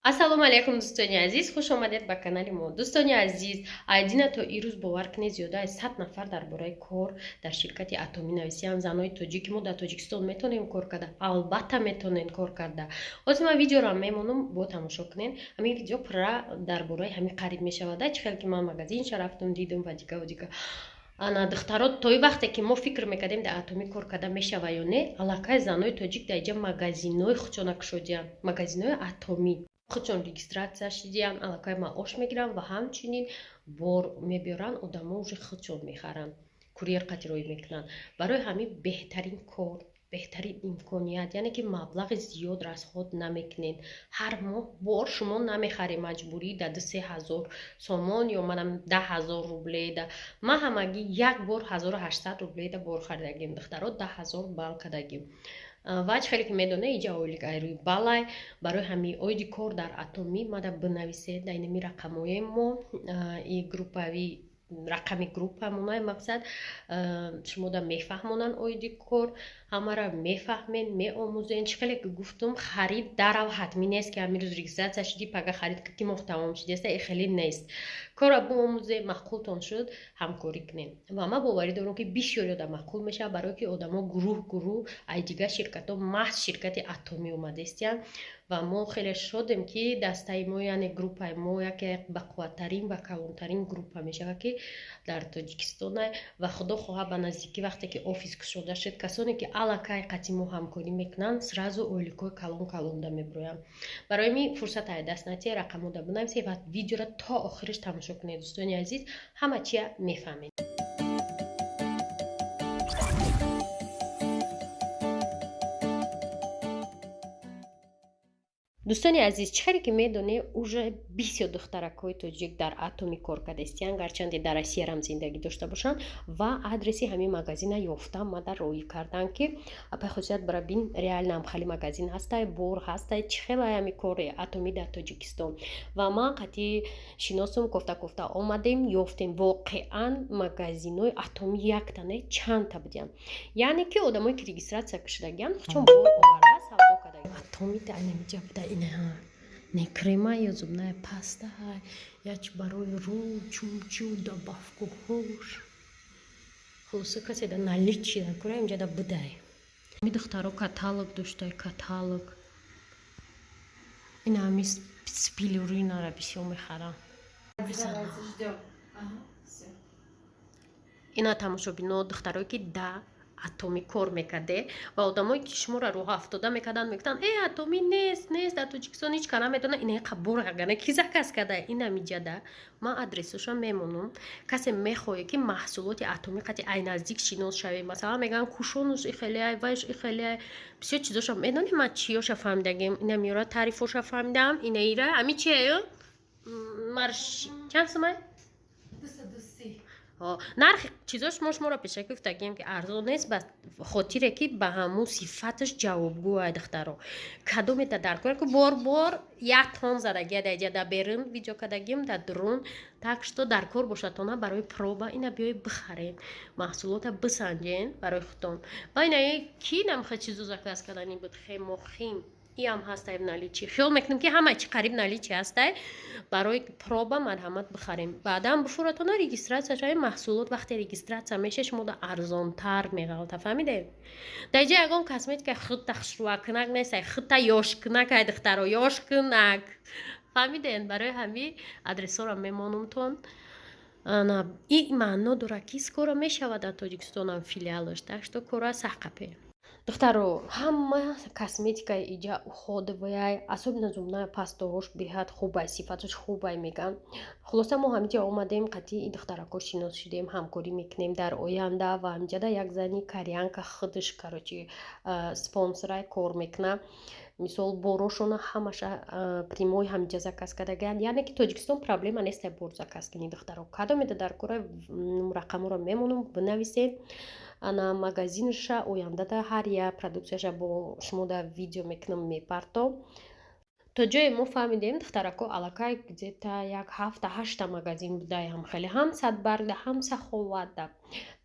Ассалому алейкум дӯстони азиз, хуш омадед ба канали мо. Дӯстони азиз, айдина то ирӯз бовар кунед зиёда аз 100 нафар дар бораи кор дар ширкати атомӣ нависиянд. Занои тоҷики мо дар Тоҷикистон метонем кор карда, албатта метонем кор карда. ҳозир ман видеоро мемонам, бо тамошо кунед. Ҳамин видео пурра дар бораи ҳамин қариб мешавада. Чӣ хел ки ман магазинша рафтам дидам ва дига ана духтаро тои вақте ки мо фикр мекардем дар атомӣ кор карда мешава ё не, аллакай занои тоҷик дар инҷа магазинои худшона кушодиянд, магазинои атомӣ худшон регистратсия шидиянд, аллакай маош мегиранд ва ҳамчунин бор мебиёранд, одамо уже худшон мехаранд, курьер қатироӣ мекунанд. Барои ҳамин беҳтарин кор, беҳтарин имконият, яъне ки маблағи зиёд расход намекунед. Ҳар моҳ бор шумо намехаред маҷбурӣ да 2-3 сомон ё манам 10,000 рубле да. Ман ҳамагӣ як бор 1800 рубле да бор харидагим, духтаро 10,000 бал кардагим. Ваҷ хеле ки медонед иҷа оилик айрӯи балай барои ҳамин оиди кор дар атомӣ мада бинависед дар инами рақамои мо и группави рақами группамонай мақсад шумо да мефаҳмонанд оиди кор, ҳамара мефаҳмед, меомӯзед. Чӣ хеле ки гуфтум, харид дарав ҳатмӣ нест ки ҳамин рӯз регистратсия шуди пага харид ки моҳ тамом шудест, хеле нест. Кора биомӯзед, маъқултон шуд, ҳамкорӣ кунед. Ва ман боварӣ дорам ки бисёр ёда маъқул мешавад, барое ки одамо гурӯҳ ай дигар ширкатҳо маҳз ширкати атомӣ омадастиянд ва мо хеле шодем ки дастаи мо, яъне группаи мо яке бақувваттарин ва калонтарин группа мешавад ки дар Тоҷикистон ва худо хоҳад ба наздикӣ вақте ки офис кушода шуд, касоне ки аллакай қатъи мо ҳамкорӣ мекунанд, сразу оиликҳои калонда мебироянд. Барои ҳамин фурсат ай даст натия рақамода бинависед ва видеоро то охириш тамошо кунед. Дӯстони азиз, ҳама чия мефаҳмед. дӯстони азиз, чӣ хеле ки медонед, уже бисёр духтаракҳои тоҷик дар атомӣ кор кардастиянд, гарчанде дар Россиярам зиндагӣ дошта бошанд ва адреси ҳамин магазина ёфтам, мада роӣ кардам ки пахосият барабин реально ам хали магазин ҳастай, бор ҳастай, чӣ хеле ҳамин кори атомӣ дар Тоҷикистон. Ва ман қатъи шиносум, кофта омадем, ёфтем воқеан магазинои атомӣ якта не чандта будиянд. Яъне ки одамое ки регистратсия кушидагиянд, хучон бор оварда савдо кардаги атомӣ дар намиҷа буда. Не крема ё зубная паста, яч барои рӯ, чумчу да бафкӯҳош. Хулоса касе да наличи да кора инҷа да будай. Ми духтаро каталог доштай, каталог. Ина ҳами спилуринара бисёр мехарам. Ина тамошобино духтарои ки да атомӣ кор мекарде ва одамое ки шуморо роҳ афтода мекарданд, мегуфтанд атомӣ нест дар Тоҷикистон ҳеч кара наметавонад, ина қабор агана ки заказ карда ина миҷада. Ман адресоша мемонам. Касе мехоҳе ки маҳсулоти атомӣ қатъи ай наздик шинос шавед, масалан мегӯянд кушонуш ихелиай, вайш ихелиай, бисёр чизоша. Медонед ман чиёша фаҳмидагем, ина миёра тарифоша фаҳмидам, ина ира ҳами чиё марш чанд сумай нархи чизош мо шуморо пеша гуфтагем ки арзон нест, ба хотире ки ба ҳамун сифаташ ҷавобгӯ ай духтаро. Кадомета даркор ки бор як тон задагия да иҷа да берун видео кардагим да дрон, так што даркор бошатона барои проба ина биёед бихарем, маҳсулота бисанҷен барои худтон. Ва ина ки намехоҳад чизо заказ кардани буд хемохим иам ҳастай в наличии. Хиёл мекунем ки ҳама чи қариб наличие ҳастай, барои проба марҳамат бихарем. Баъдан буфуратона регистратсия шавем. Маҳсулот вақте регистратсия мешавад шумо да арзонтар меғалта, фаҳмидед? Дар инҷа ягон косметика худта хушрӯакунак нест, худта ёшкунак ай духтаро, ёшкунак. Фаҳмидед? Барои ҳамин адресҳоро мемонумтон. Ин маъно дорад ки скоро мешавад дар Тоҷикистонам филиалаш, так што кора сахқапе. духтаро ҳама косметикаи иҷа уходовая, особенно зубная пастаош беҳад хубай, сифаташ хубай меган. Хулоса мо ҳамиҷа омадем, қатъи духтарако шинос шудем, ҳамкорӣ мекунем дар оянда ва ҳамҷада як зани кореянка худаш карочи спонсорай кор мекуна. Мисол борошона ҳамаша примои ҳамиҷа заказ кардагиянд. Яъне ки Тоҷикистон проблема нест бор заказ кунӣ духтаро. Кадомеда дар кора рақаморо мемонам, бинависед. Ана магазинша ояндада ҳар як продукцияша бо шумо да видео мекунам мепарто. То ҷое мо фаҳмидем духтарако аллакай где-то як 7-8 магазин будаям, хеле ҳам Садбаргда, ҳам Саховатда,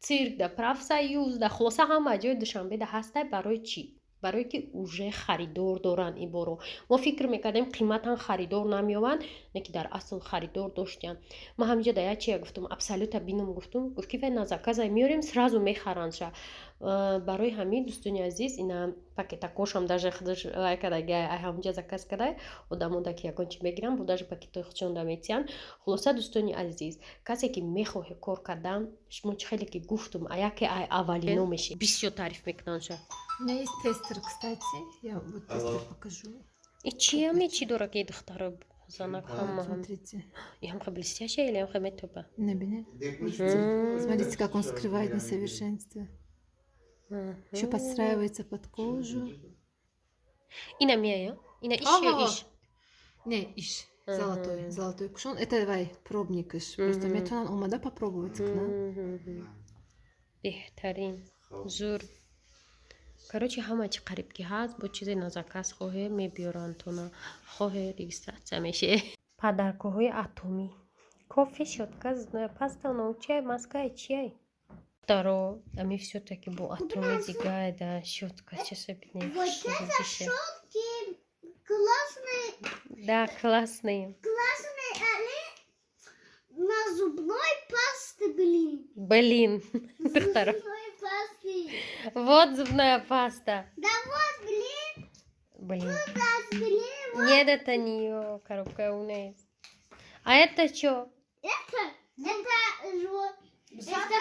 Циркда, Профсоюзда, хулоса ҳама ҷои Душанбеда ҳастай. Барои чӣ? барое ки уже харидор доранд иборо мо фикр мекардем қиматан харидор намеёванд не ки дар асл харидор доштанд ма ҳаминҷо да як чия гуфтум абсолюта бинум гуфтум гуфт ки вай на заказай меорем сразу мехарандша барои ҳамин дӯстони азиз ина пакета кошам даже худаш лай кадаги ай ҳаминҷа заказ кадай одамода ки ягон чи мегиранд бо даже пакетои худшон да метиҳанд хулоса дӯстони азиз касе ки мехоҳе кор кардан шумо чӣ хеле ки гуфтум яке ай аввалино меши бисёр тариф мекунанша. У меня есть тестер, кстати. Я вот тестер покажу. И чьями чи дорогие духтары занак хамма. Смотрите. И хамха блестящая или хамха метопа? Не бене. Смотрите, как он скрывает несовершенство. Еще подстраивается под кожу. И на меня? И на иш? Не, иш. Золотой. Золотой кушон. Это давай пробник иш. Просто метонан омада попробовать к нам. Бехтарин. Зур. Короче, ҳама чи қариб ки ҳаст бо чизе на заказ хоҳе мебиёранд то на хоҳе регистратсия меше. Падаркоҳои атомӣ. Кофе, щётка, зубная паста, чай, маска и чай. Второ, ами всё-таки бо атоми дигар, да, щётка, сейчас объясню. Вот это щётки классные. Да, классные. Классные, они на зубной пасте, блин. Блин. Зубной пасты. Вот зубная паста. Да вот, блин. Блин. Да, блин. Вот. Нет, это не её коробка у нас. А это что? Это щетка.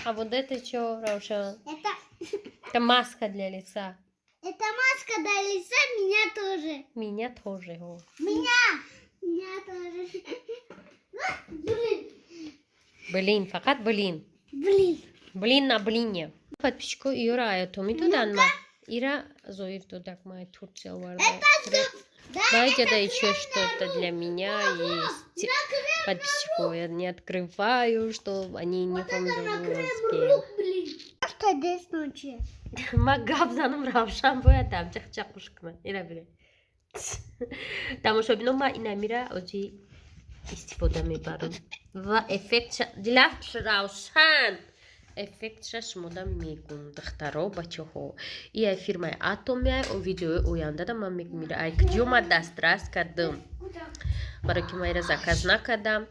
А вот это что, Раушан? Это маска для лица. Это маска для лица, меня тоже. Меня тоже. О. Меня тоже. Блин. Блин, фақат блин. Блин на блине. Подписчико Юра аятоми додан ма. Ира Зоир додак ма Турция варда. Знаете, да еще что-то для меня есть. Подписчику я не открываю, что они не по-русски. Что здесь ночи? Магаб занам Равшан боядам чақчақушкна. Ира биле. Тамошобино ма ина мира ози истифода мебарам. Ва эффект дилаф Равшан. Эффектша шумода мегум духтаро бачаҳо. И ай фирмаи Атомия о видеои оянда да ман мегумира ай куҷома дастрас кардам. Барои ки майра заказ накардам.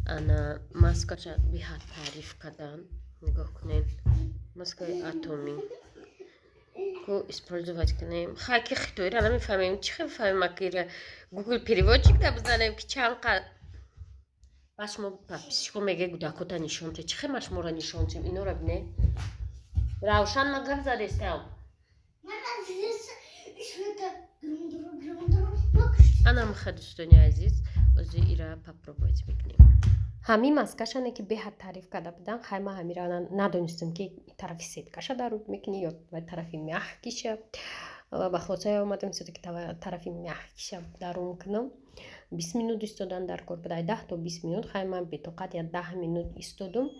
Ана маскаша биҳад тариф кардан. Нигоҳ кунед. Маскаи Атоми. Ко использовать кунем. Хаки хитоира намефаҳмем. Чӣ мефаҳмем акира Google переводчик да бизанем ки чанд қад Машмо подписчико меге гудакота нишонте. Чӣ хе машморо нишонтем? Инора бине. Равшан магаб задестам. Анам хадустони азиз. Ози ира попробовать мекунем. Ҳамин маскашане ки беҳад тариф карда будан, хайма ҳамира надонистам ки тарафи сеткаша даруд мекунӣ ё тарафи мягкиша. Ба хотире омадам все-таки тарафи мягкиша дарун кунам. 20 минут истодан дар кор будай 10 то 20 минут хайма бетоқат я 10 минут истодум.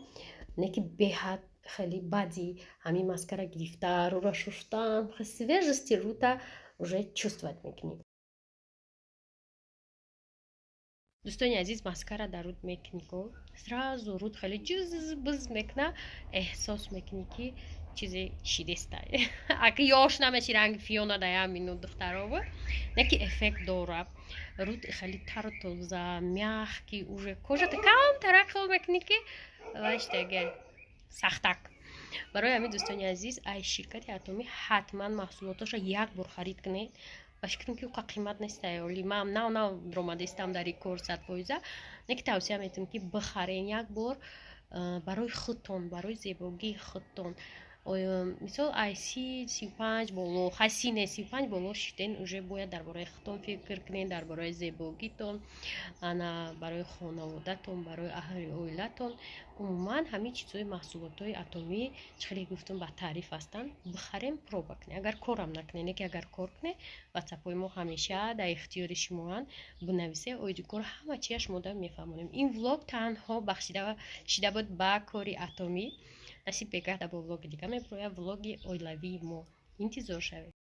Неки беҳад хеле баъди ҳамин маскара гирифта, рура шуштан, свежести рута уже чувствовать мекунӣ. Дӯстони азиз, маскара дар руд мекунӣ ко сразу руд хеле ҷуз мекуна, эҳсос мекунӣ ки чизе шидеста. Аки ёш намеши ранги фиёна да ҳамину духтарово. Неки эффект дора. Руд хеле тару тоза, мягкий уже. Кожата кам тараққо мекунӣ ки ваштага сахтак. Барои ҳамин дӯстони азиз, ай ширкати Атоми ҳатман маҳсулоташа як бор харид кунед. Ба фикрам ки уқа қимат неста ёли ман нав дромадистам дар ин кор 100%. Неки тавсия метавонам ки бихарен як бор барои худтон, барои зебогии худтон. Мисол ай 35 боло, ҳаси не 35 боло шиден уже бояд дар бораи худтон фикр кунед, дар бораи зебогитон, ана барои хонаводатон, барои аҳли оилатон. Умуман ҳамин чизои маҳсулотҳои Атомӣ чхеле гуфтум ба таъриф ҳастанд. Бихарем проба кунед. Агар корам накунед, неки агар кор кунед, ватсапҳои мо ҳамеша дар ихтиёри шумоанд. Бинависед оиди кор ҳама чия шумо да мефаҳмонем. Ин влог танҳо бахшида шида буд ба кори Атомӣ. Насиб бекарда бо влоги дига меброяд, влоги оилавии мо. Интизор шавед.